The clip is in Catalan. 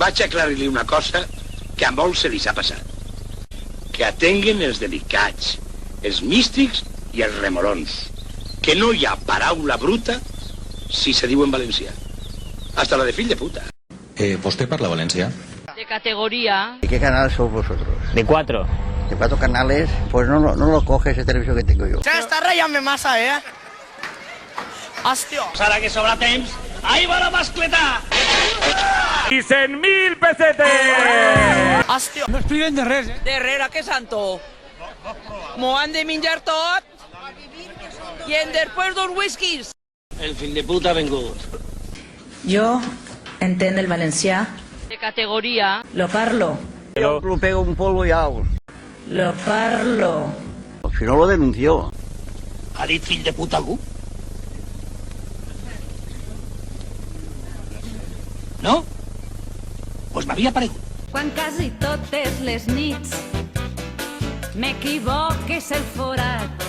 Vaig aclarir-li una cosa que a molts se li ha passat. Que atenguen els delicats, els místics i els remolons. Que no hi ha paraula bruta si se diu en valencià. Hasta la de fill de puta. ¿Vostted parla valencià? De categoría. ¿Y qué canal sois vosotros? De 4. De 4 canales, pues no lo coge ese televisión que tengo yo. Se està rayant massa, Hòstia. Ara que sobra temps, ahí va la mascleta! I 100.000 pesetes! Hòstia. No expliquen de res, De res, que santo. M'ho han de menjar tot. I en després dos whiskies. El fill de puta ha vengut. Yo entiendo el valencià. De categoría. Lo parlo. Yo lo pego un polvo y hago. Lo parlo. Si no lo denunció. Ha dit fill de puta algú? No? Pues m'havia paregut. Quan quasi totes les nits m'equivoques el forat